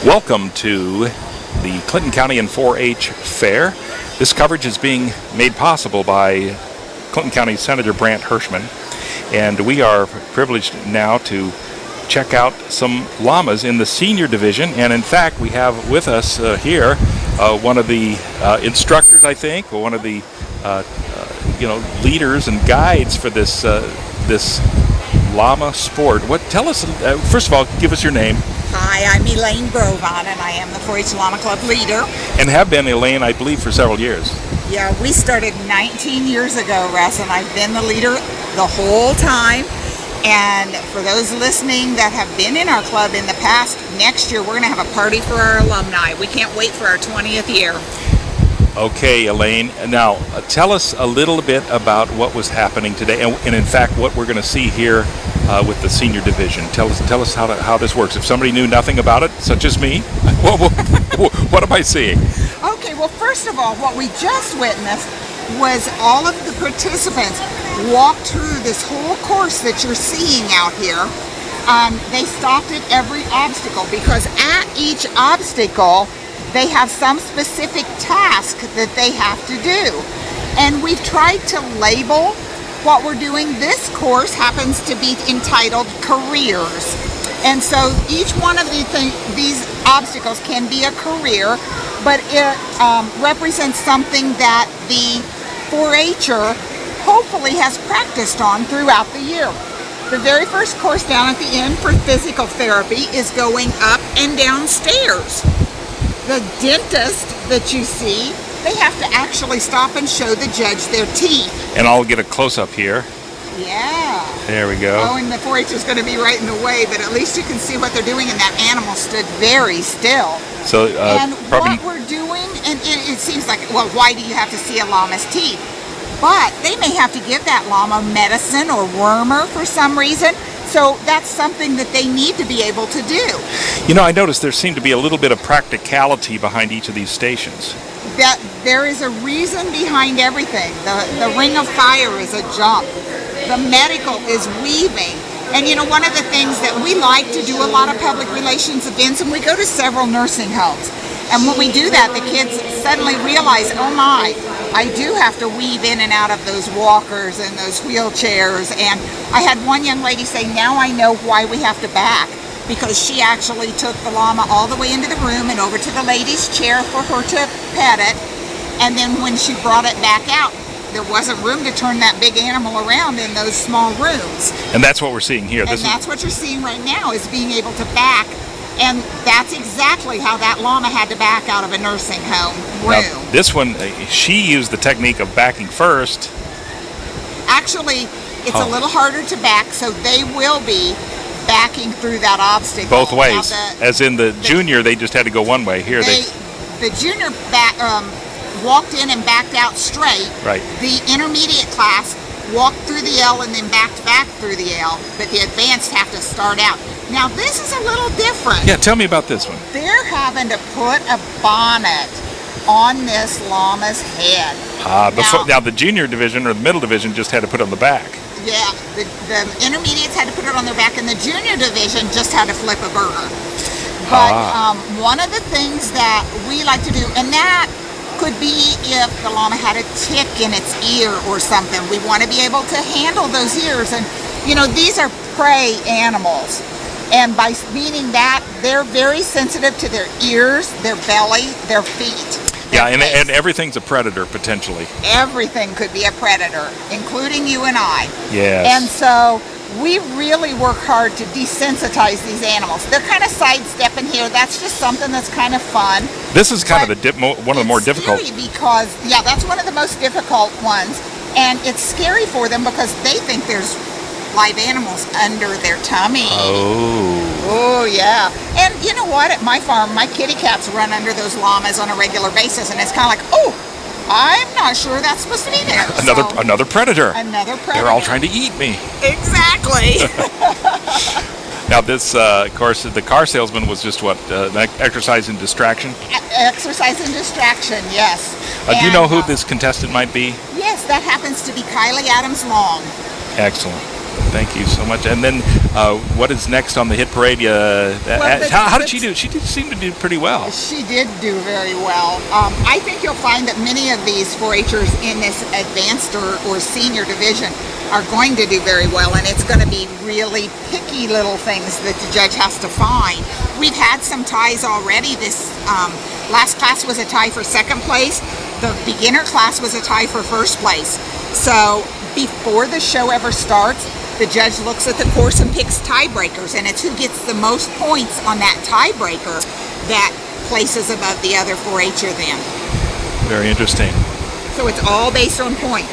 Welcome to the Clinton County and 4-H Fair. This coverage is being made possible by Clinton County Senator Brandt Hershman, and we are privileged now to check out some llamas in the senior division. And in fact, we have with us here one of the instructors, I think, or one of the leaders and guides for this llama sport. Tell us, first of all, give us your name. Hi, I'm Elaine Grovon, and I am the 4-H Llama Club leader. And have been, Elaine, I believe, for several years. Yeah, we started 19 years ago, Russ, and I've been the leader the whole time. And for those listening that have been in our club in the past, next year we're going to have a party for our alumni. We can't wait for our 20th year. Okay, Elaine. Now, tell us a little bit about what was happening today, and in fact, what we're going to see here with the senior division. Tell us how this works. If somebody knew nothing about it, such as me, what am I seeing? Okay, well, first of all, what we just witnessed was all of the participants walk through this whole course that you're seeing out here. They stopped at every obstacle because at each obstacle they have some specific task that they have to do. And we've tried to label what we're doing. This course happens to be entitled Careers. And so each one of these obstacles can be a career, but it represents something that the 4-H'er hopefully has practiced on throughout the year. The very first course down at the end for physical therapy is going up and down stairs. The dentist that you see, they have to actually stop and show the judge their teeth. And I'll get a close-up here. Yeah. There we go. Oh, and the 4-H is going to be right in the way, but at least you can see what they're doing, and that animal stood very still. So, and what we're doing, and it seems like, well, why do you have to see a llama's teeth? But they may have to give that llama medicine or wormer for some reason. So that's something that they need to be able to do. You know, I noticed there seemed to be a little bit of practicality behind each of these stations. That there is a reason behind everything. The ring of fire is a jump. The medical is weaving. And you know, one of the things that we like to do a lot of public relations events, and we go to several nursing homes. And when we do that, the kids suddenly realize, oh my, I do have to weave in and out of those walkers and those wheelchairs. And I had one young lady say, now I know why we have to back, because she actually took the llama all the way into the room and over to the lady's chair for her to pet it. And then when she brought it back out, there wasn't room to turn that big animal around in those small rooms. And that's what we're seeing here. And that's what you're seeing right now, is being able to back. And that's exactly how that llama had to back out of a nursing home room. Now, this one, she used the technique of backing first. Actually, it's a little harder to back, so they will be backing through that obstacle. Both ways. As in the junior, they just had to go one way. Here, the junior walked in and backed out straight. Right. The intermediate class walked through the L and then backed back through the L, but the advanced have to start out. Now this is a little different. Yeah, tell me about this one. They're having to put a bonnet on this llama's head. Now the junior division or the middle division just had to put it on the back. Yeah, the intermediates had to put it on their back, and the junior division just had to flip a burger. But one of the things that we like to do, and that could be if the llama had a tick in its ear or something. We want to be able to handle those ears. And, you know, these are prey animals. And by meaning that, they're very sensitive to their ears, their belly, their feet. Yeah, and everything's a predator, potentially. Everything could be a predator, including you and I. Yes. And so we really work hard to desensitize these animals. They're kind of sidestepping here. That's just something that's kind of fun. This is kind of one of the more difficult. It's scary because, yeah, that's one of the most difficult ones. And it's scary for them because they think there's live animals under their tummy. Oh, yeah. And you know what? At my farm, my kitty cats run under those llamas on a regular basis, and it's kind of like, oh, I'm not sure that's supposed to be there. Another predator. Another predator. They're all trying to eat me. Exactly. Now this, of course, the car salesman was just what, exercise and distraction? Exercise and distraction, yes. Do you know who this contestant might be? Yes, that happens to be Kylie Adams Long. Excellent. Thank you so much. And then, what is next on the hit parade? How did she do? She did seem to do pretty well. She did do very well. I think you'll find that many of these 4-Hers in this advanced or senior division are going to do very well, and it's going to be really picky little things that the judge has to find. We've had some ties already. This last class was a tie for second place. The beginner class was a tie for first place. So before the show ever starts, the judge looks at the course and picks tiebreakers, and it's who gets the most points on that tiebreaker that places above the other 4-Her then. Very interesting. So it's all based on points.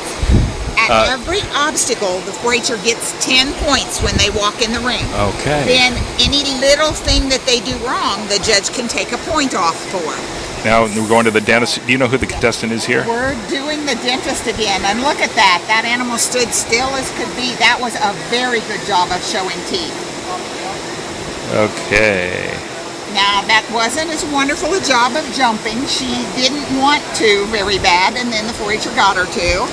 At every obstacle, the 4-Her gets 10 points when they walk in the ring. Okay. Then any little thing that they do wrong, the judge can take a point off for. Now we're going to the dentist. Do you know who the contestant is here? We're doing the dentist again, and look at that. That animal stood still as could be. That was a very good job of showing teeth. Okay. Now, that wasn't as wonderful a job of jumping. She didn't want to very bad, and then the 4-Her got her to.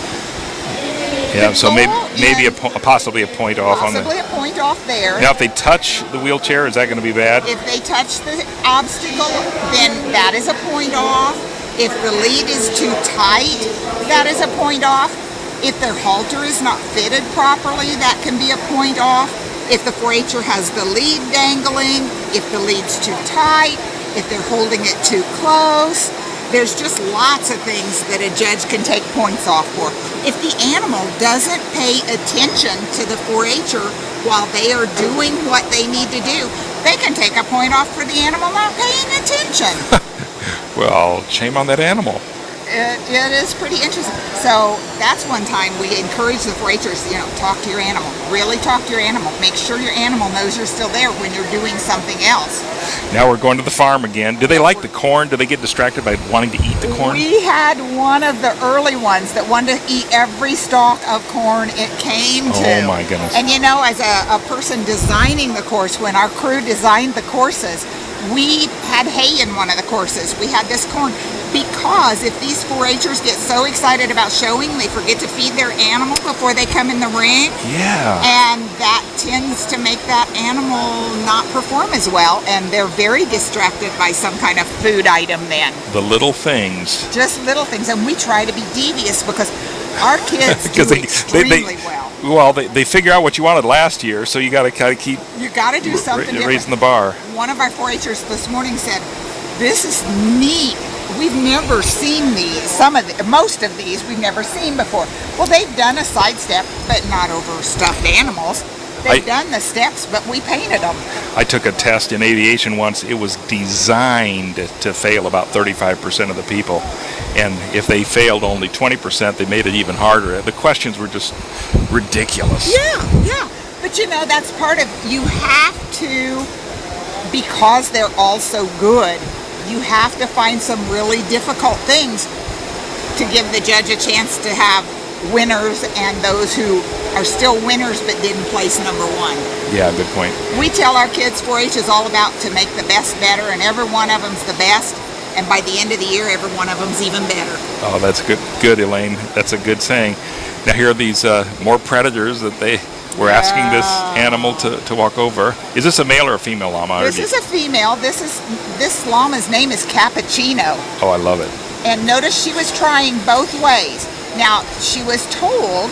Yeah, so maybe possibly a point off on the... Possibly a point off there. Now, if they touch the wheelchair, is that going to be bad? If they touch the obstacle, then that is a point off. If the lead is too tight, that is a point off. If their halter is not fitted properly, that can be a point off. If the 4-Her has the lead dangling, if the lead's too tight, if they're holding it too close. There's just lots of things that a judge can take points off for. If the animal doesn't pay attention to the 4-Her while they are doing what they need to do, they can take a point off for the animal not paying attention. Well, shame on that animal. It is pretty interesting. So that's one time we encourage the 4-Hers, talk to your animal. Really talk to your animal. Make sure your animal knows you're still there when you're doing something else. Now we're going to the farm again. Do they like the corn? Do they get distracted by wanting to eat the corn? We had one of the early ones that wanted to eat every stalk of corn it came to. Oh my goodness. And as a person designing the course, when our crew designed the courses, we had hay in one of the courses. We had this corn. Because if these 4-Hers get so excited about showing, they forget to feed their animal before they come in the ring. Yeah. And that tends to make that animal not perform as well, and they're very distracted by some kind of food item then. The little things. Just little things, and we try to be devious because our kids do extremely well. Well, they figure out what you wanted last year, so you got to kind of keep... You got to do something raising the bar. One of our 4-Hers this morning said, "This is neat. We've never seen these. Most of these we've never seen before." Well, they've done a sidestep, but not over stuffed animals. They've done the steps, but we painted them. I took a test in aviation once. It was designed to fail about 35% of the people. And if they failed only 20%, they made it even harder. The questions were just ridiculous. Yeah. But that's part of, you have to, because they're all so good, you have to find some really difficult things to give the judge a chance to have winners and those who are still winners but didn't place number one. Yeah, good point. We tell our kids 4-H is all about to make the best better, and every one of them's the best, and by the end of the year, every one of them's even better. Oh, that's good, Elaine. That's a good saying. Now here are these more predators that we're asking this animal to walk over. Is this a male or a female llama? This is a female. This llama's name is Cappuccino. Oh, I love it. And notice she was trying both ways. Now, she was told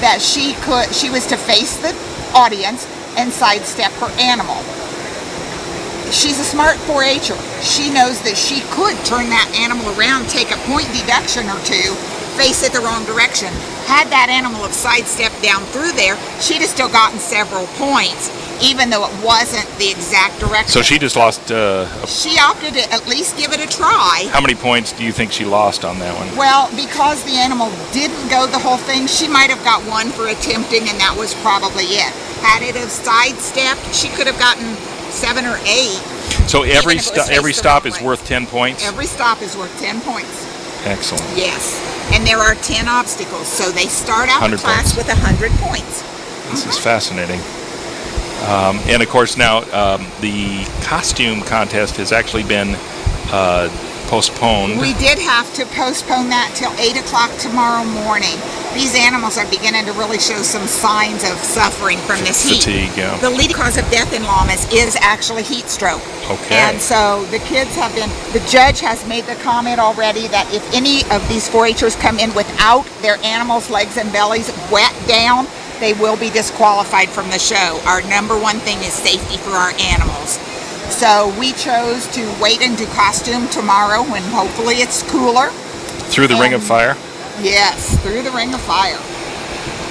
that she was to face the audience and sidestep her animal. She's a smart 4-Her. She knows that she could turn that animal around, take a point deduction or two, face it the wrong direction. Had that animal have sidestepped down through there, she'd have still gotten several points, even though it wasn't the exact direction. So she just lost... She opted to at least give it a try. How many points do you think she lost on that one? Well, because the animal didn't go the whole thing, she might have got one for attempting, and that was probably it. Had it have sidestepped, she could have gotten 7 or 8. So every stop is worth 10 points? Every stop is worth 10 points. Excellent. Yes. And there are 10 obstacles, so they start out the class with 100 points. This is fascinating. And of course now the costume contest has actually been postponed. We did have to postpone that till 8 o'clock tomorrow morning. these animals are beginning to really show some signs of suffering from this heat. Fatigue, yeah. The leading cause of death in llamas is actually heat stroke. Okay. And so the kids have been, the judge has made the comment already that if any of these 4-Hers come in without their animals' legs and bellies wet down, they will be disqualified from the show. Our number one thing is safety for our animals. So we chose to wait and do costume tomorrow when hopefully it's cooler. Through the ring of fire? Yes, through the ring of fire.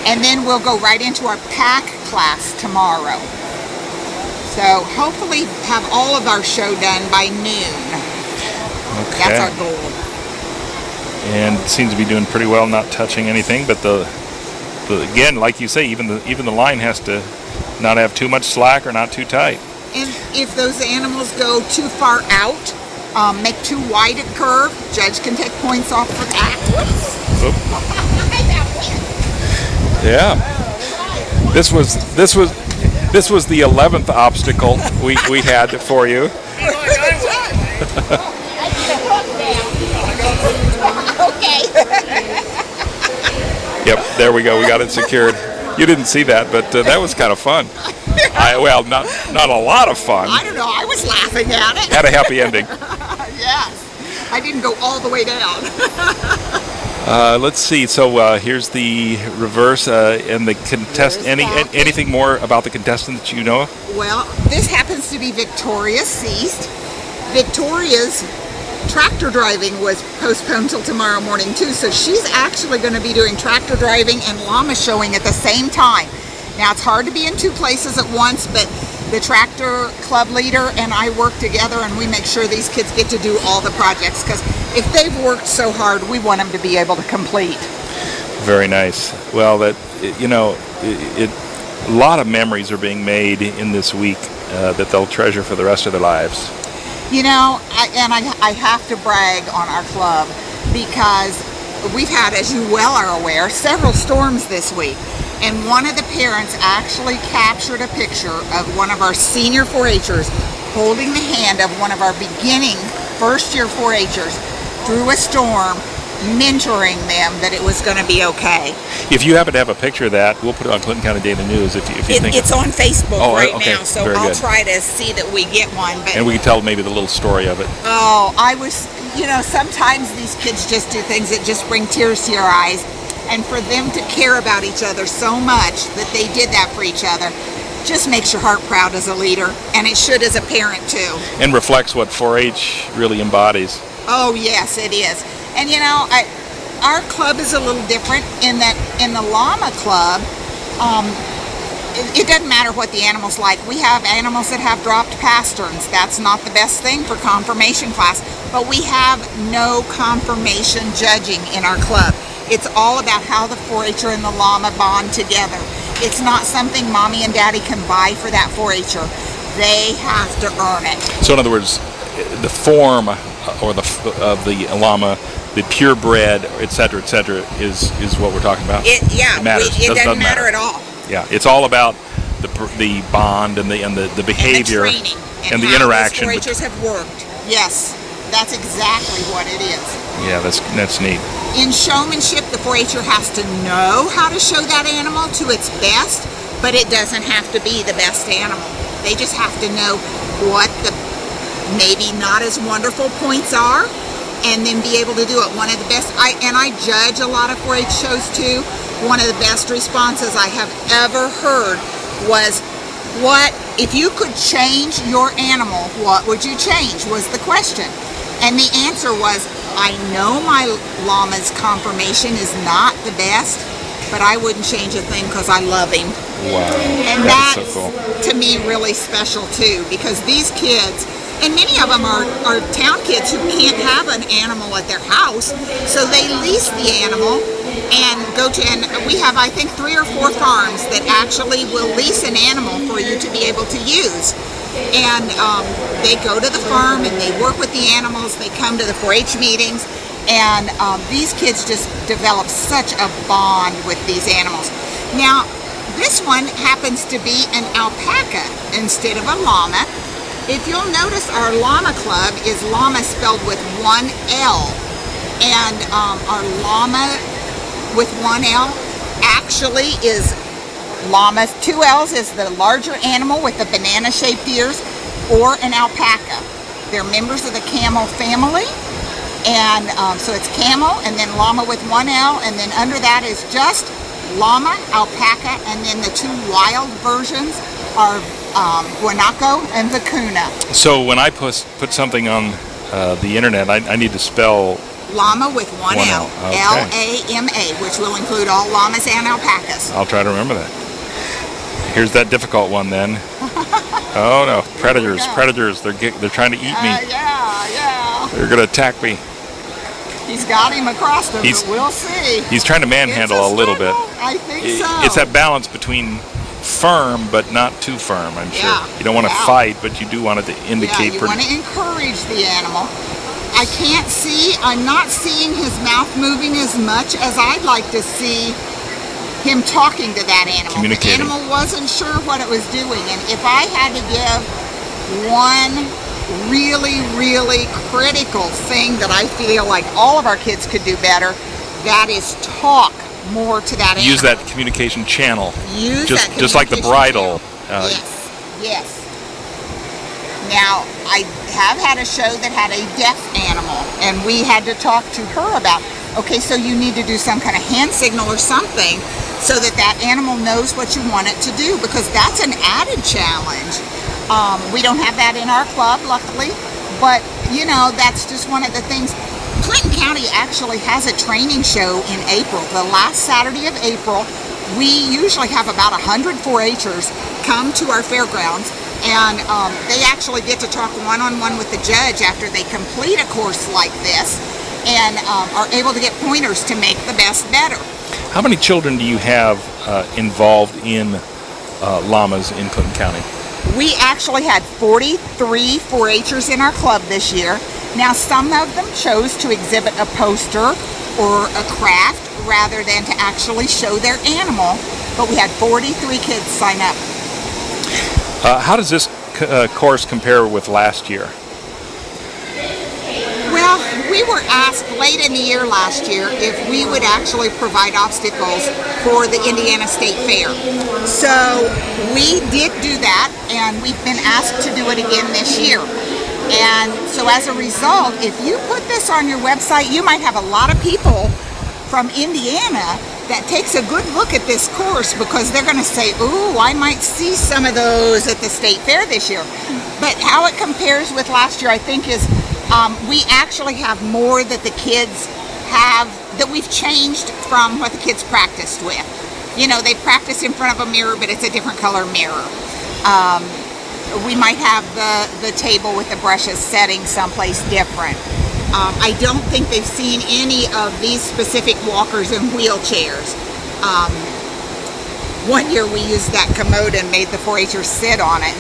And then we'll go right into our pack class tomorrow. So hopefully have all of our show done by noon. Okay. That's our goal. And seems to be doing pretty well, not touching anything. But again, like you say, even the line has to not have too much slack or not too tight. And if those animals go too far out, make too wide a curve, judge can take points off for that. Yeah. This was the 11th obstacle we had for you. Okay. Yep, there we go. We got it secured. You didn't see that, but that was kind of fun. Not a lot of fun. I don't know. I was laughing at it. Had a happy ending. Yes. I didn't go all the way down. Let's see. So here's the reverse and the contest. Anything more about the contestant that you know of? Well, this happens to be Victoria's ceased. Victoria's tractor driving was postponed till tomorrow morning too, so she's actually going to be doing tractor driving and llama showing at the same time. Now it's hard to be in two places at once, but the tractor club leader and I work together and we make sure these kids get to do all the projects, because if they've worked so hard, we want them to be able to complete. Very nice. Well, a lot of memories are being made in this week that they'll treasure for the rest of their lives. You know, I have to brag on our club because we've had, as you well are aware, several storms this week. And one of the parents actually captured a picture of one of our senior 4-Hers holding the hand of one of our beginning first-year 4-Hers through a storm, mentoring them that it was going to be okay. If you happen to have a picture of that, we'll put it on Clinton County Daily News. If you think it's on Facebook okay. now, so Very I'll good. try to see that we get one. But and we can tell maybe the little story of it. oh, sometimes these kids just do things that just bring tears to your eyes. And for them to care about each other so much that they did that for each other just makes your heart proud as a leader, and it should as a parent too. And reflects what 4-H really embodies. Oh yes, it is. And our club is a little different in that in the Lama club, it doesn't matter what the animal's like. We have animals that have dropped pasterns. That's not the best thing for confirmation class, but we have no confirmation judging in our club. It's all about how the 4-Her and the Lama bond together. It's not something mommy and daddy can buy for that 4-Her. They have to earn it. So in other words, the form of the Lama, the purebred, et cetera, is what we're talking about. It matters. It doesn't matter at all. Yeah, it's all about the bond and the behavior and the training and the interaction. These 4-Hers have worked. Yes, that's exactly what it is. Yeah, that's neat. In showmanship, the 4-Her has to know how to show that animal to its best, but it doesn't have to be the best animal. They just have to know what the maybe not as wonderful points are, and then be able to do it. One of the best, I judge a lot of 4-H shows too. One of the best responses I have ever heard was, "What if you could change your animal? What would you change?" was the question, and the answer was, "I know my llama's conformation is not the best, but I wouldn't change a thing because I love him." Wow, And that's that's so cool. to me really special too, because these kids, and many of them are town kids who can't have an animal at their house, so they lease the animal and go to, and we have I think 3 or 4 farms that actually will lease an animal for you to be able to use. And they go to the farm and they work with the animals, they come to the 4-H meetings, and these kids just develop such a bond with these animals. Now, this one happens to be an alpaca instead of a llama. If you'll notice, our Llama Club is Lama spelled with 1 L. And our Lama with one L actually is llamas. Two L's is the larger animal with the banana-shaped ears, or an alpaca. They're members of the camel family. And so it's camel, and then llama with one L, and then under that is just llama, alpaca, and then the two wild versions are guanaco and vacuna. So when I put something on the internet, I need to spell Lama with one L. Okay. L-A-M-A, which will include all llamas and alpacas. I'll try to remember that. Here's that difficult one then. Oh no, predators! Predators! They're trying to eat me. Yeah. They're gonna attack me. He's got him across them, but we'll see. He's trying to manhandle a little bit. I think so. It's that balance between firm but not too firm, I'm sure. Yeah. You don't want to fight, but you do want it to indicate. Yeah, you want to encourage the animal. I can't see, I'm not seeing his mouth moving as much as I'd like to see him talking to that animal. Communicating. The animal wasn't sure what it was doing, and if I had to give one really, really critical thing that I feel like all of our kids could do better, that is talk more to that animal. Use that communication channel. Just like the bridle. Yes. Now, I have had a show that had a deaf animal, and we had to talk to her about, okay, so you need to do some kind of hand signal or something so that that animal knows what you want it to do, because that's an added challenge. We don't have that in our club, luckily, but, you know, that's just one of the things. Clinton County actually has a training show in April. The last Saturday of April, we usually have about 100 4-H'ers come to our fairgrounds, and they actually get to talk one-on-one with the judge after they complete a course like this, and are able to get pointers to make the best better. How many children do you have involved in llamas in Clinton County? We actually had 43 4-H'ers in our club this year. Now, some of them chose to exhibit a poster or a craft rather than to actually show their animal, but we had 43 kids sign up. How does this course compare with last year? Well, we were asked late in the year last year if we would actually provide obstacles for the Indiana State Fair. So we did do that, and we've been asked to do it again this year. And so as a result, if you put this on your website, you might have a lot of people from Indiana that takes a good look at this course, because they're going to say, ooh, I might see some of those at the State Fair this year. But how it compares with last year, I think, is we actually have more that the kids have, that we've changed from what the kids practiced with. You know, they practice in front of a mirror, but it's a different color mirror. We might have the table with the brushes setting someplace different. I don't think they've seen any of these specific walkers and wheelchairs. One year we used that commode and made the 4-H'ers sit on it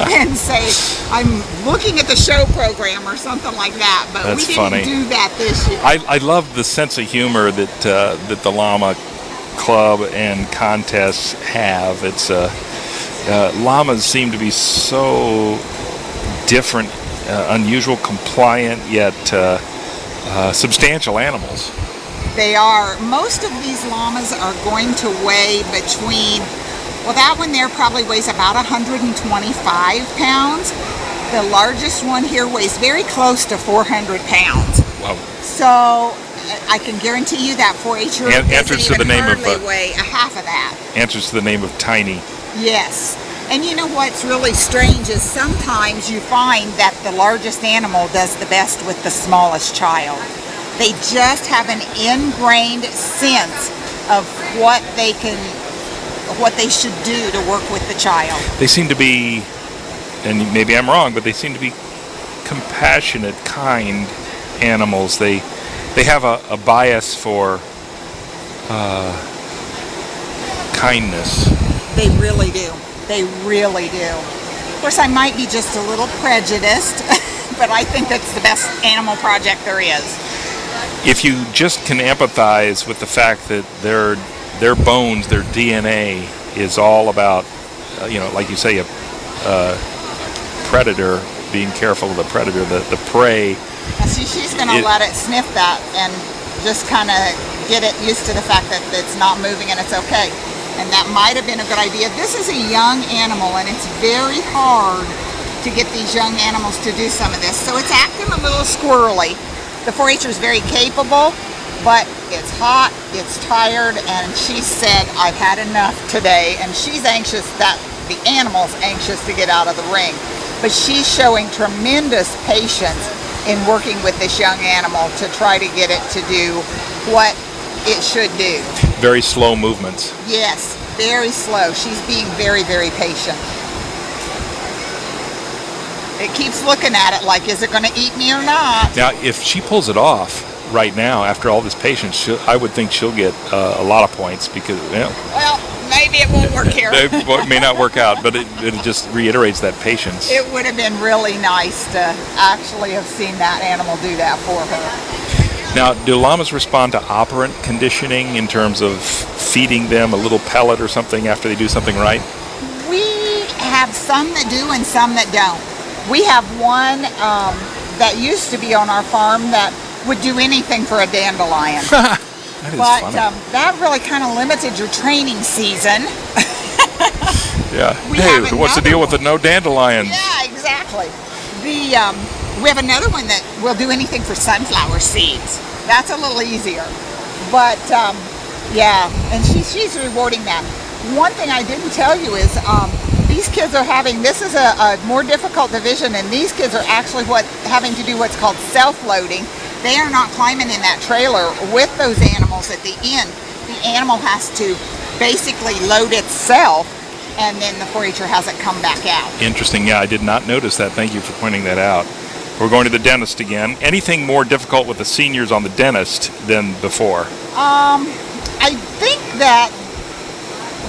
and say, I'm looking at the show program or something like that, but That's we didn't funny. do that this year. I love the sense of humor that the Llama Club and contests have. It's llamas seem to be so different, unusual, compliant, yet substantial animals. They are. Most of these llamas are going to weigh between, well, that one there probably weighs about 125 pounds. The largest one here weighs very close to 400 pounds. Wow. So I can guarantee you that 4-H'er doesn't even hardly weigh a half of that. Answers to the name of Tiny. Yes. And you know what's really strange is sometimes you find that the largest animal does the best with the smallest child. They just have an ingrained sense of what they should do to work with the child. They seem to be, and maybe I'm wrong, but they seem to be compassionate, kind animals. They have a bias for kindness. They really do. They really do. Of course, I might be just a little prejudiced, but I think that's the best animal project there is. If you just can empathize with the fact that their bones, their DNA is all about, like you say, a predator, being careful of the predator, the prey. Now, see, she's going to let it sniff that and just kind of get it used to the fact that it's not moving and it's okay. And that might have been a good idea. This is a young animal, and it's very hard to get these young animals to do some of this. So it's acting a little squirrely. The 4-H'er is very capable, but it's hot, it's tired, and she said, I've had enough today. And she's anxious, that the animal's anxious to get out of the ring. But she's showing tremendous patience in working with this young animal to try to get it to do what it should do. Very slow movements. Yes, very slow. She's being very, very patient. It keeps looking at it like, is it going to eat me or not? Now, if she pulls it off right now, after all this patience, I would think she'll get a lot of points because, well, maybe it won't work here. It may not work out, but it just reiterates that patience. It would have been really nice to actually have seen that animal do that for her. Now, do llamas respond to operant conditioning in terms of feeding them a little pellet or something after they do something right? We have some that do and some that don't. We have one that used to be on our farm that would do anything for a dandelion. That is funny. That really kind of limited your training season. Yeah. Hey, what's the deal with the no dandelions? Yeah, exactly. We have another one that will do anything for sunflower seeds. That's a little easier. But yeah, and she's rewarding that. One thing I didn't tell you is these kids are having, this is a more difficult division, and these kids are actually having to do what's called self-loading. They are not climbing in that trailer with those animals at the end. The animal has to basically load itself, and then the 4-H'er has it come back out. Interesting. Yeah, I did not notice that. Thank you for pointing that out. We're going to the dentist again. Anything more difficult with the seniors on the dentist than before? I think that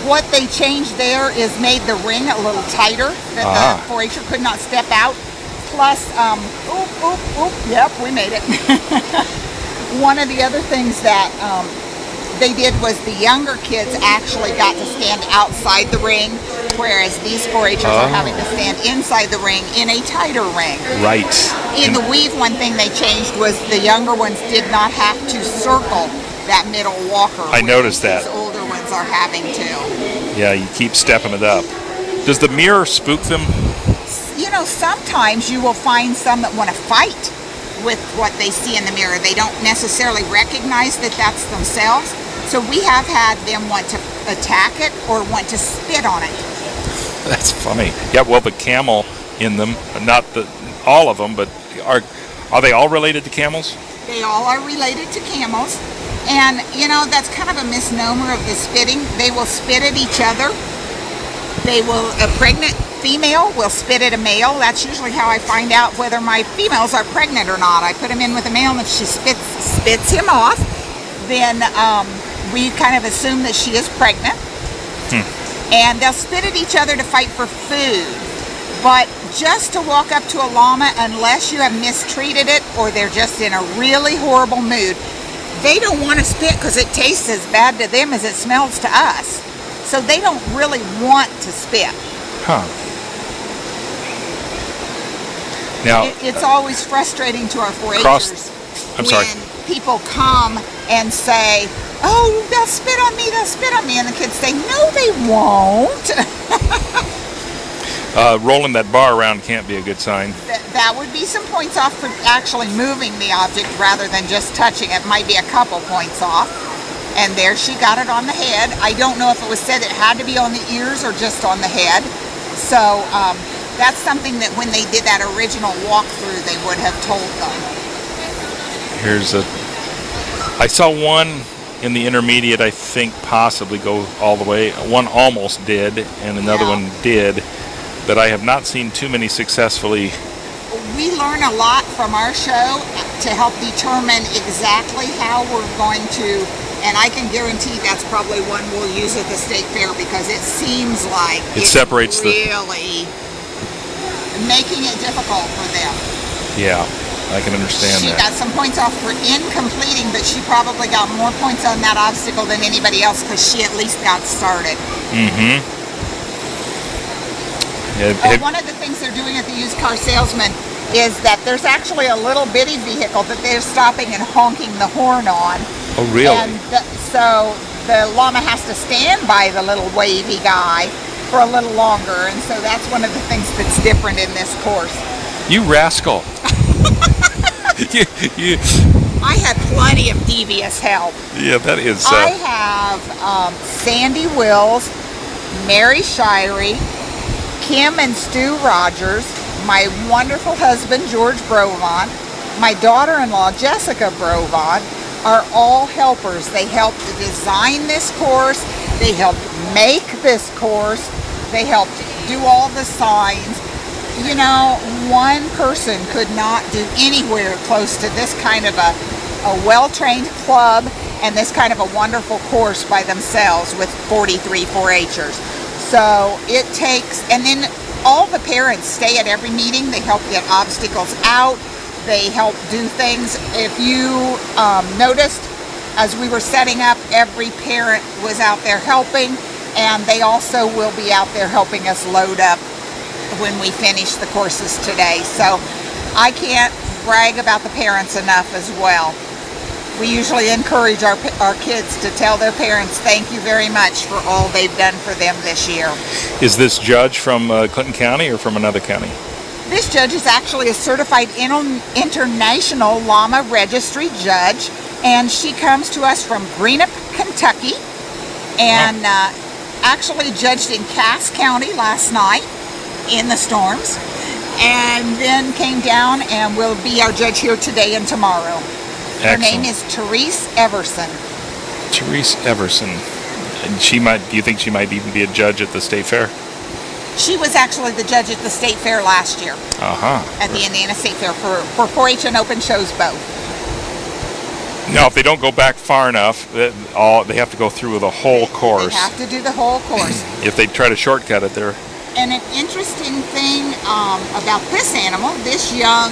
what they changed there is made the ring a little tighter, that the 4-H'er could not step out. Plus, yep, we made it. One of the other things that they did was the younger kids actually got to stand outside the ring, whereas these 4-H'ers are having to stand inside the ring in a tighter ring. Right. In the weave, one thing they changed was the younger ones did not have to circle that middle walker. I noticed that. These older ones are having to. Yeah, you keep stepping it up. Does the mirror spook them? You know, sometimes you will find some that want to fight with what they see in the mirror. They don't necessarily recognize that that's themselves. So we have had them want to attack it or want to spit on it. That's funny. Yeah, well, the camel in them, not all of them, but are they all related to camels? They all are related to camels. And, you know, that's kind of a misnomer of the spitting. They will spit at each other. A pregnant female will spit at a male. That's usually how I find out whether my females are pregnant or not. I put them in with a male, and if she spits him off, then we kind of assume that she is pregnant. And they'll spit at each other to fight for food. But just to walk up to a llama, unless you have mistreated it or they're just in a really horrible mood, they don't want to spit because it tastes as bad to them as it smells to us. So they don't really want to spit. Now, it's always frustrating to our 4-H'ers when people come and say, oh, they'll spit on me, and the kids say, no, they won't. Rolling that bar around can't be a good sign. That would be some points off for actually moving the object rather than just touching it. Might be a couple points off. And there she got it on the head. I don't know if it was said it had to be on the ears or just on the head. So that's something that when they did that original walkthrough, they would have told them. I saw one in the intermediate, I think, possibly go all the way. One almost did, and another one did. But I have not seen too many successfully. We learn a lot from our show to help determine exactly how we're going to, and I can guarantee that's probably one we'll use at the state fair because it seems like it separates really making it difficult for them. Yeah, I can understand that. She got some points off for incompleting, but she probably got more points on that obstacle than anybody else because she at least got started. One of the things they're doing at the used car salesman is that there's actually a little bitty vehicle that they're stopping and honking the horn on. Oh, really? And so the llama has to stand by the little wavy guy for a little longer, and so that's one of the things that's different in this course. You rascal. you, I had plenty of devious help. yeah, that is... I have Sandy Wills, Mary Shirey, Kim and Stu Rogers, my wonderful husband George Brovant, my daughter-in-law Jessica Brovant are all helpers. They helped design this course, they helped make this course, they helped do all the signs. You know, one person could not do anywhere close to this kind of a well-trained club and this kind of a wonderful course by themselves with 43 4-H'ers. So it takes, and then all the parents stay at every meeting. They help get obstacles out. They help do things. If you noticed, as we were setting up, every parent was out there helping, and they also will be out there helping us load up when we finish the courses today. So I can't brag about the parents enough as well. We usually encourage our kids to tell their parents thank you very much for all they've done for them this year. Is this judge from Clinton County or from another county? This judge is actually a certified international Lama registry judge, and she comes to us from Greenup, Kentucky, and actually judged in Cass County last night in the storms, and then came down and will be our judge here today and tomorrow. Her name is Therese Everson. Therese Everson. And she might, do you think she might even be a judge at the state fair? She was actually the judge at the state fair last year. At the Indiana State Fair for 4-H and open shows both. Now, if they don't go back far enough, they have to go through the whole course. They have to do the whole course. If they try to shortcut it, they're... And an interesting thing about this animal, this young,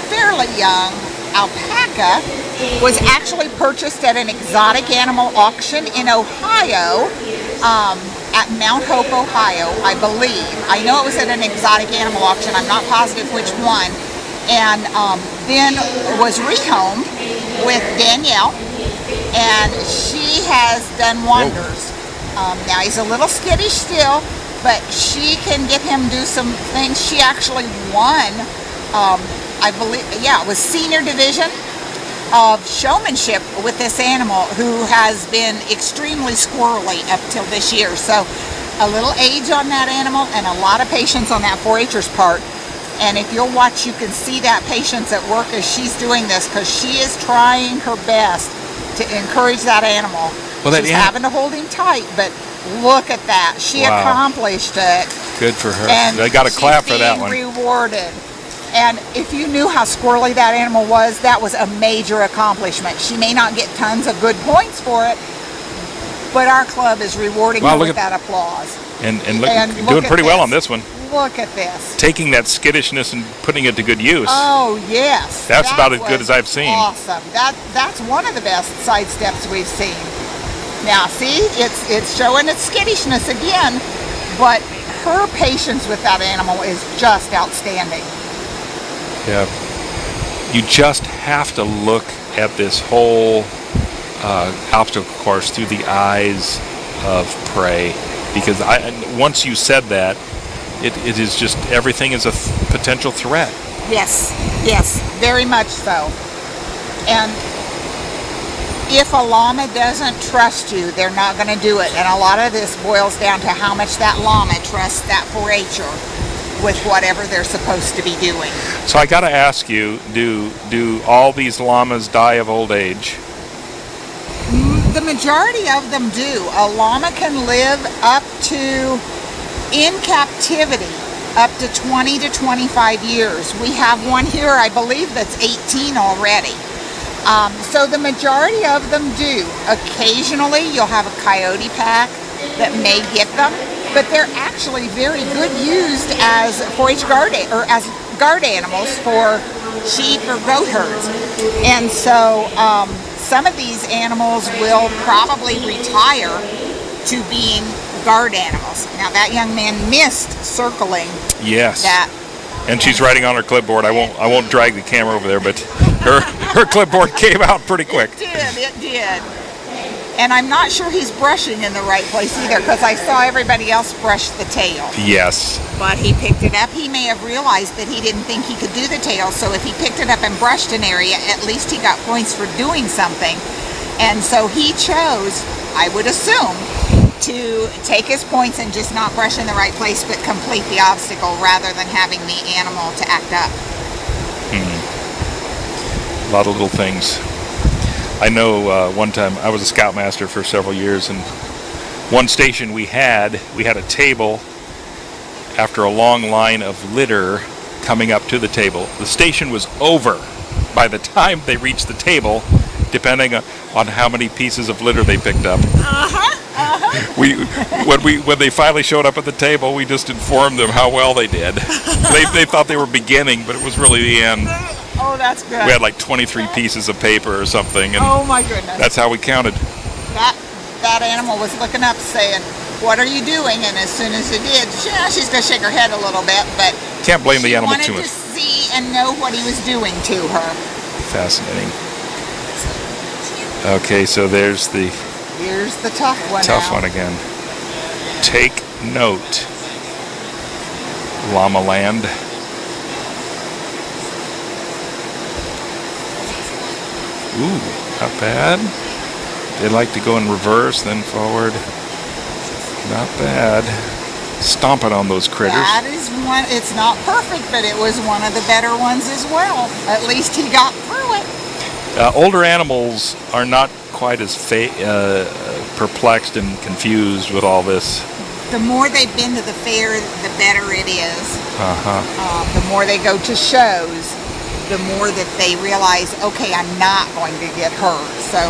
fairly young alpaca, was actually purchased at an exotic animal auction in Ohio, at Mount Hope, Ohio, I believe. I know it was at an exotic animal auction. I'm not positive which one. And then was rehomed with Danielle, and she has done wonders. Now he's a little skittish still, but she can get him do some things. She actually won, I believe, it was senior division of showmanship with this animal, who has been extremely squirrely up till this year. So a little age on that animal and a lot of patience on that 4-H'er's part. And if you'll watch, you can see that patience at work as she's doing this, because she is trying her best to encourage that animal. Well, she's having to hold him tight, but look at that. She accomplished it. Good for her. And I got a clap for that one. Rewarded. And if you knew how squirrely that animal was, that was a major accomplishment. She may not get tons of good points for it, but our club is rewarding her with that applause. And doing pretty well on this one. Look at this. Taking that skittishness and putting it to good use. Oh, yes. That's about as good as I've seen. Awesome. That's one of the best side steps we've seen. Now, see, it's showing its skittishness again, but her patience with that animal is just outstanding. Yeah. You just have to look at this whole obstacle course through the eyes of prey, because once you said that, it is just, everything is a potential threat. Yes, very much so. And if a llama doesn't trust you, they're not going to do it. And a lot of this boils down to how much that llama trusts that 4-H'er with whatever they're supposed to be doing. So I got to ask you, do all these llamas die of old age? The majority of them do. A llama can live up to, in captivity, up to 20 to 25 years. We have one here, I believe, that's 18 already. So the majority of them do. Occasionally you'll have a coyote pack that may get them, but they're actually very good used as 4-H guard, or as guard animals for sheep or goat herds. And so some of these animals will probably retire to being guard animals. Now that young man missed circling that. And she's writing on her clipboard. I won't drag the camera over there, but her clipboard came out pretty quick. It did. And I'm not sure he's brushing in the right place either, because I saw everybody else brush the tail. Yes. But he picked it up. He may have realized that he didn't think he could do the tail, so if he picked it up and brushed an area, at least he got points for doing something. And so he chose, I would assume, to take his points and just not brush in the right place, but complete the obstacle rather than having the animal to act up. A lot of little things. I know one time I was a scoutmaster for several years, and one station we had a table after a long line of litter coming up to the table. The station was over by the time they reached the table, depending on how many pieces of litter they picked up. When they finally showed up at the table, we just informed them how well they did. They thought they were beginning, but it was really the end. Oh, that's good. We had like 23 pieces of paper or something, and oh my goodness. that's how we counted. That animal was looking up saying, "What are you doing?" And as soon as it did, she's going to shake her head a little bit, but Can't blame the animal she too wanted much. to see and know what he was doing to her. Fascinating. Okay, so here's the tough one tough now. one again. Take note, Llama Land. Ooh, not bad. They like to go in reverse, then forward. Not bad. Stomping on those critters. That is one. It's not perfect, but it was one of the better ones as well. At least he got through it. Older animals are not quite as perplexed and confused with all this. The more they've been to the fair, the better it is. Uh-huh. The more they go to shows, the more that they realize, okay, I'm not going to get hurt. So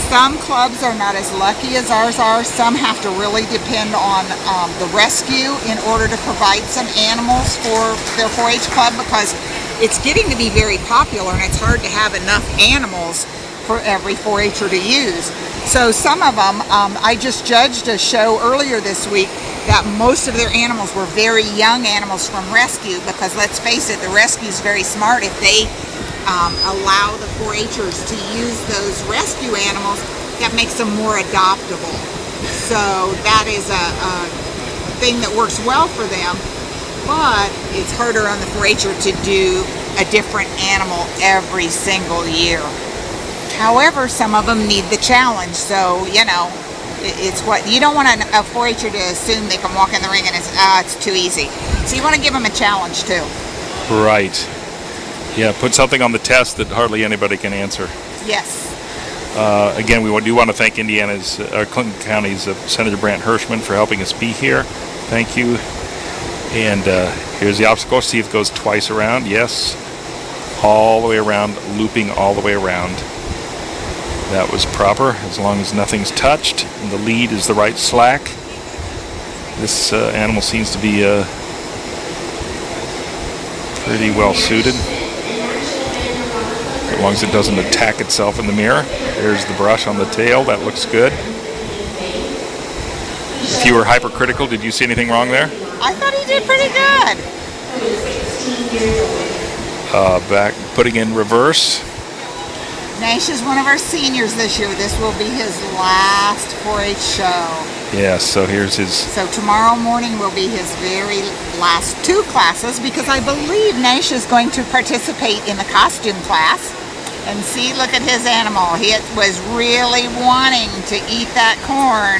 some clubs are not as lucky as ours are. Some have to really depend on the rescue in order to provide some animals for their 4-H club, because it's getting to be very popular and it's hard to have enough animals for every 4-H'er to use. So some of them, I just judged a show earlier this week that most of their animals were very young animals from rescue, because let's face it, the rescue's very smart. If they allow the 4-H'ers to use those rescue animals, that makes them more adoptable. So that is a thing that works well for them, but it's harder on the 4-H'er to do a different animal every single year. However, some of them need the challenge, so it's what you don't want a 4-H'er to assume they can walk in the ring and it's too easy. So you want to give them a challenge too. Right. Yeah, put something on the test that hardly anybody can answer. Yes. Again, we do want to thank Clinton County's Senator Brandt Hershman for helping us be here. Thank you. And here's the obstacle. See if it goes twice around. Yes. All the way around, looping all the way around. That was proper, as long as nothing's touched and the lead is the right slack. This animal seems to be pretty well suited, as long as it doesn't attack itself in the mirror. There's the brush on the tail, that looks good. If you were hypercritical, did you see anything wrong there? I thought he did pretty good. Back, putting in reverse. Nash is one of our seniors this year. This will be his last 4-H show. Yes, so here's his... So tomorrow morning will be his very last 2 classes, because I believe Nash is going to participate in the costume class. And see, look at his animal. He was really wanting to eat that corn.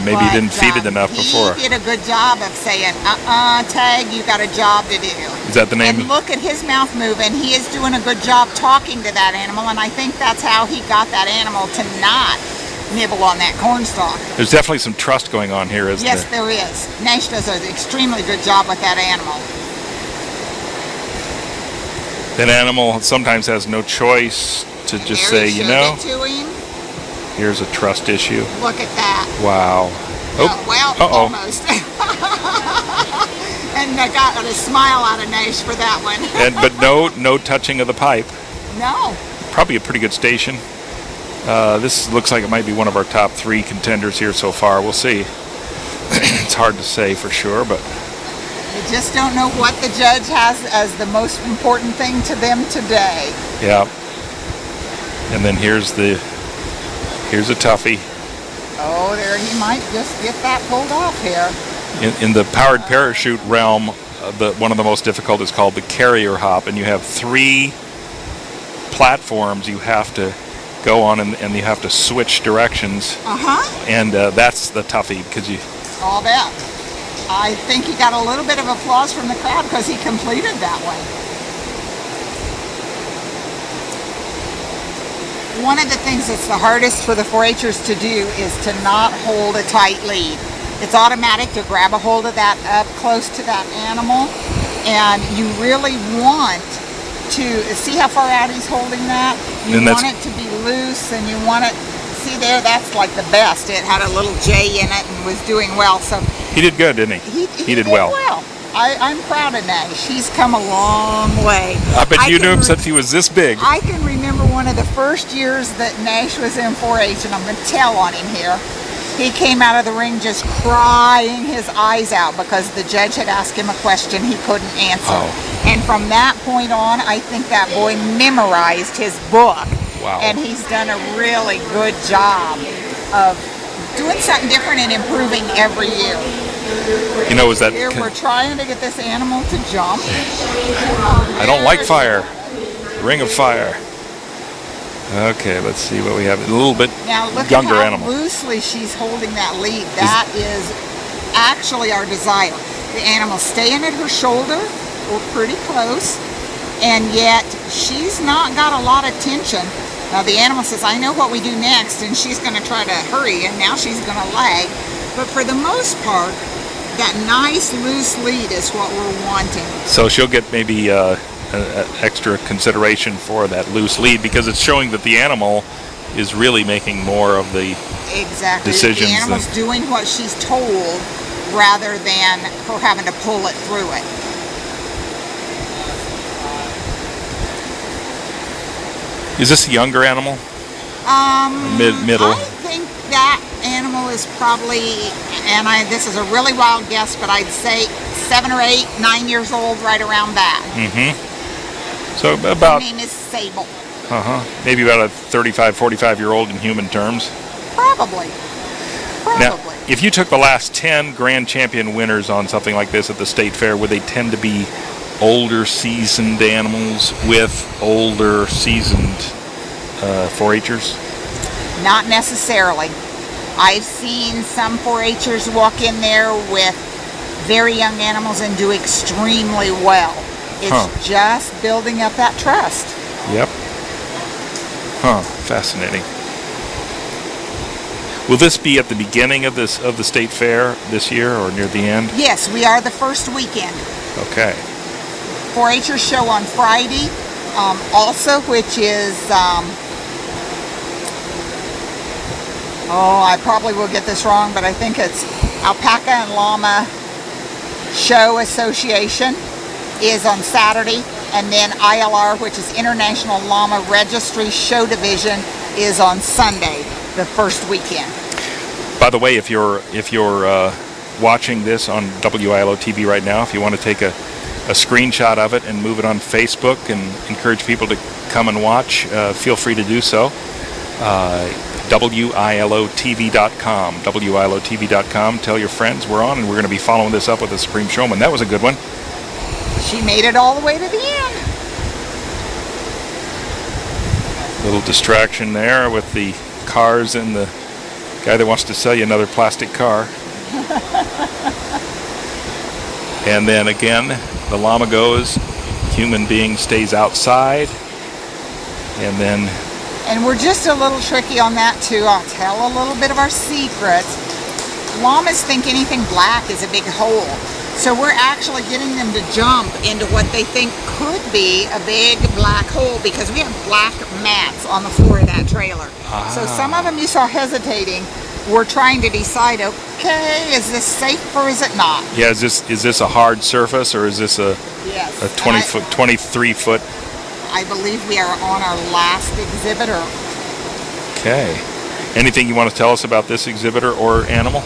Maybe he didn't feed it enough before. He did a good job of saying, Tag, you got a job to do. Is that the name? And look at his mouth moving. He is doing a good job talking to that animal, and I think that's how he got that animal to not nibble on that corn stalk. There's definitely some trust going on here, isn't there? Yes, there is. Nash does an extremely good job with that animal. That animal sometimes has no choice to just say, It to him. here's a trust issue. Look at that. Wow. Almost. And I got a smile out of Nash for that one. But no touching of the pipe. No. Probably a pretty good station. This looks like it might be one of our top 3 contenders here so far. We'll see. It's hard to say for sure, but I just don't know what the judge has as the most important thing to them today. Yeah. And then here's a toughie. Oh, there, he might just get that pulled off here. In the powered parachute realm, one of the most difficult is called the carrier hop, and you have 3 platforms you have to go on, and you have to switch directions. And that's the toughie, because you... All that. I think he got a little bit of applause from the crowd because he completed that one. One of the things that's the hardest for the 4-Hers to do is to not hold a tight lead. It's automatic to grab a hold of that up close to that animal, and you really want to see how far out he's holding that. You want it to be loose, and you want it, see there, that's like the best. It had a little J in it and was doing well. So he did good, didn't he? He did well. I'm proud of Nash. He's come a long way. I bet you knew him since he was this big. I can remember one of the first years that Nash was in 4-H, and I'm going to tell on him here. He came out of the ring just crying his eyes out because the judge had asked him a question he couldn't answer. And from that point on, I think that boy memorized his book. Wow. And he's done a really good job of doing something different and improving every year. You know, is that... Here we're trying to get this animal to jump. I don't like fire. Ring of fire. Okay, let's see what we have. A little bit now, look younger at how animal. Loosely she's holding that lead. That is actually our desire. The animal staying at her shoulder or pretty close, and yet she's not got a lot of tension. Now the animal says, I know what we do next, and she's going to try to hurry, and now she's going to lag. But for the most part, that nice loose lead is what we're wanting. So she'll get maybe extra consideration for that loose lead because it's showing that the animal is really making more of the decisions. The animal's doing what she's told rather than her having to pull it through it. Is this a younger animal? Middle. I think that animal is probably, and this is a really wild guess, but I'd say 7 or 8, 9 years old, right around that. So about... Her name is Sable. Maybe about a 35, 45-year-old in human terms. Probably. Now, if you took the last 10 Grand Champion winners on something like this at the State Fair, would they tend to be older, seasoned animals with older, seasoned 4-Hers? Not necessarily. I've seen some 4-Hers walk in there with very young animals and do extremely well. It's just building up that trust. Yep. Fascinating. Will this be at the beginning of the State Fair this year or near the end? Yes, we are the first weekend. Okay. 4-Hers show on Friday, also, which is, I probably will get this wrong, but I think it's Alpaca and Lama Show Association is on Saturday, and then ILR, which is International Lama Registry Show Division, is on Sunday, the first weekend. By the way, if you're watching this on WILO TV right now, if you want to take a screenshot of it and move it on Facebook and encourage people to come and watch, feel free to do so. WILOTV.com. WILOTV.com. Tell your friends we're on, and we're going to be following this up with the Supreme Showman. That was a good one. She made it all the way to the end. Little distraction there with the cars and the guy that wants to sell you another plastic car. And then again, the llama goes, human being stays outside, and then... And we're just a little tricky on that too. I'll tell a little bit of our secrets. Llamas think anything black is a big hole. So we're actually getting them to jump into what they think could be a big black hole because we have black mats on the floor of that trailer. So some of them you saw hesitating. We're trying to decide, okay, is this safe or is it not? Yeah, is this a hard surface or is this a 23 foot? I believe we are on our last exhibitor. Okay. Anything you want to tell us about this exhibitor or animal?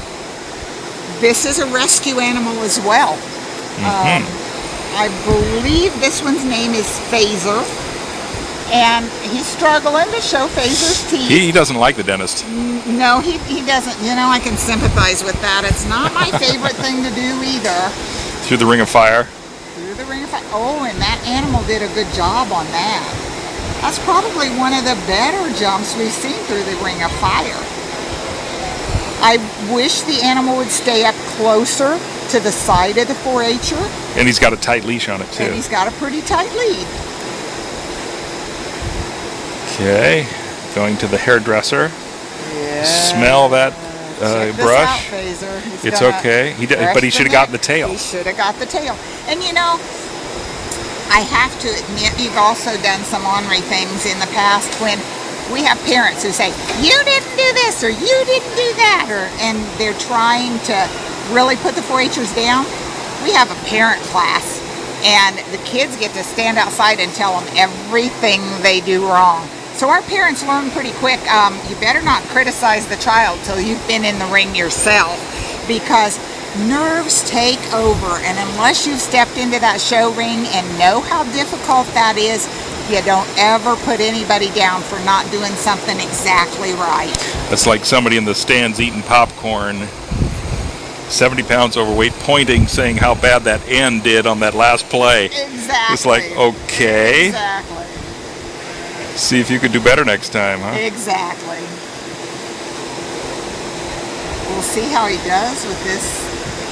This is a rescue animal as well. I believe this one's name is Phaser, and he's struggling to show Phaser's teeth. He doesn't like the dentist. No, he doesn't. You know, I can sympathize with that. It's not my favorite thing to do either. Through the ring of fire. Through the ring of fire. Oh, and that animal did a good job on that. That's probably one of the better jumps we've seen through the ring of fire. I wish the animal would stay up closer to the side of the 4-H'er. And he's got a tight leash on it too. And he's got a pretty tight lead. Okay, going to the hairdresser. Yeah. Smell that Check this brush. out, Phaser. He's It's gonna okay. brush But he should have gotten the tail. He should have got the tail. And you know, I have to admit, you've also done some ornery things in the past when we have parents who say, you didn't do this or you didn't do that, and they're trying to really put the 4-H'ers down. We have a parent class, and the kids get to stand outside and tell them everything they do wrong. So our parents learn pretty quick. You better not criticize the child till you've been in the ring yourself, because nerves take over, and unless you've stepped into that show ring and know how difficult that is, you don't ever put anybody down for not doing something exactly right. It's like somebody in the stands eating popcorn, 70 pounds overweight, pointing, saying how bad that end did on that last play. Exactly. It's like, okay. Exactly. See if you could do better next time, huh? Exactly. We'll see how he does with this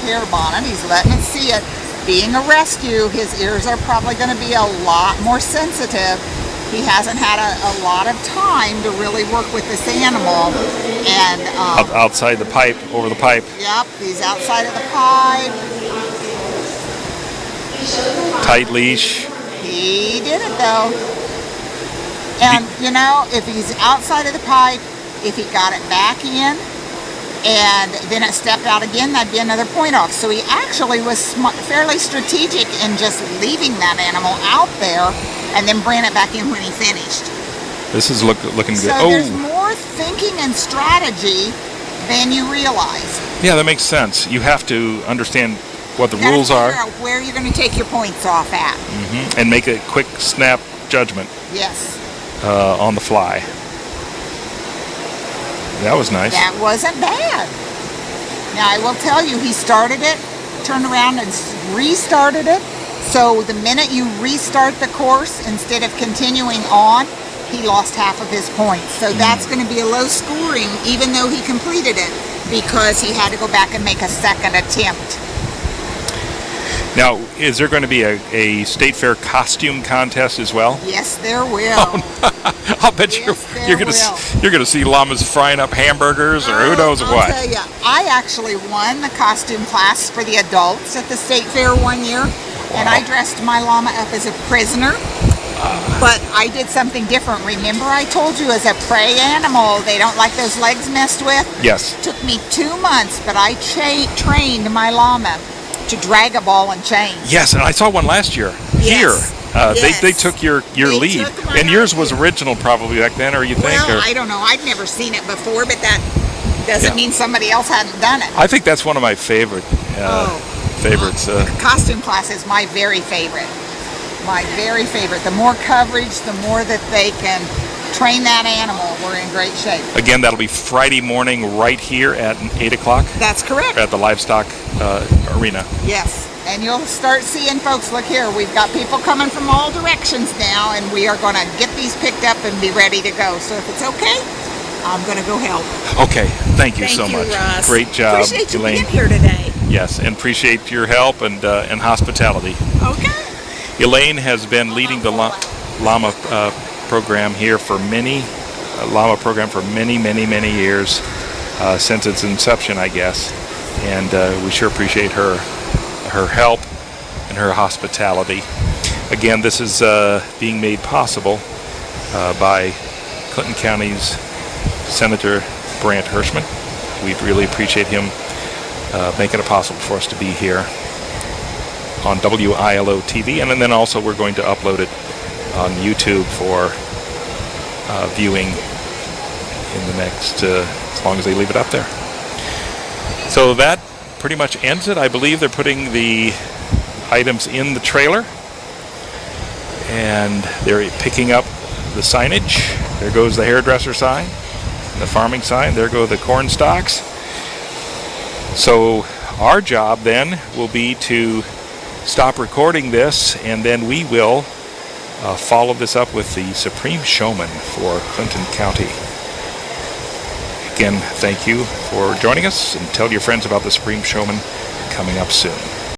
hair bonnet. He's letting it see it. Being a rescue, his ears are probably going to be a lot more sensitive. He hasn't had a lot of time to really work with this animal. And outside the pipe, over the pipe. Yep, he's outside of the pipe. Tight leash. He did it though. And you know, if he's outside of the pipe, if he got it back in, and then it stepped out again, that'd be another point off. So he actually was fairly strategic in just leaving that animal out there and then bringing it back in when he finished. This is looking good. So there's more thinking and strategy than you realize. Yeah, that makes sense. You have to understand what the You gotta rules are. figure out where you're going to take your points off at. And make a quick snap judgment Yes. on the fly. That was nice. That wasn't bad. Now I will tell you, he started it, turned around and restarted it. So the minute you restart the course, instead of continuing on, he lost half of his points. So that's going to be a low scoring, even though he completed it, because he had to go back and make a second attempt. Now, is there going to be a state fair costume contest as well? Yes, there will. I'll bet Yes, you're going to see llamas frying up hamburgers, or who knows I'll what. tell you, I actually won the costume class for the adults at the state fair one year, and I dressed my llama up as a prisoner. But I did something different. Remember, I told you as a prey animal, they don't like those legs messed with? Yes. It took me 2 months, but I trained my llama to drag a ball and chain. Yes, and I saw one last year. Yes. Here. They took your They lead. took mine And yours out was here. original probably back then, or you think? Well, or? I don't know. I'd never seen it before, but that doesn't mean somebody else hadn't done it. I think that's one of my favorites. Costume class is my very favorite. My very favorite. The more coverage, the more that they can train that animal, we're in great shape. Again, that'll be Friday morning right here at 8 o'clock That's correct. at the Livestock Arena. Yes. And you'll start seeing folks, look here, we've got people coming from all directions now, and we are going to get these picked up and be ready to go. So if it's okay, I'm going to go help. Okay, thank you so much. Russ. Great job, Appreciate you Elaine. being here today. Yes, and appreciate your help and hospitality. Okay. Elaine has been leading the Lama program here for many years, since its inception, I guess. And we sure appreciate her help and her hospitality. Again, this is being made possible by Clinton County's Senator Brandt Hershman. We really appreciate him making it possible for us to be here on WILO TV, and then also we're going to upload it on YouTube for viewing in the next, as long as they leave it up there. So that pretty much ends it. I believe they're putting the items in the trailer. And they're picking up the signage. There goes the hairdresser sign, the farming sign. There go the corn stalks. So our job then will be to stop recording this, and then we will follow this up with the Supreme Showman for Clinton County. Again, thank you for joining us, and tell your friends about the Supreme Showman coming up soon.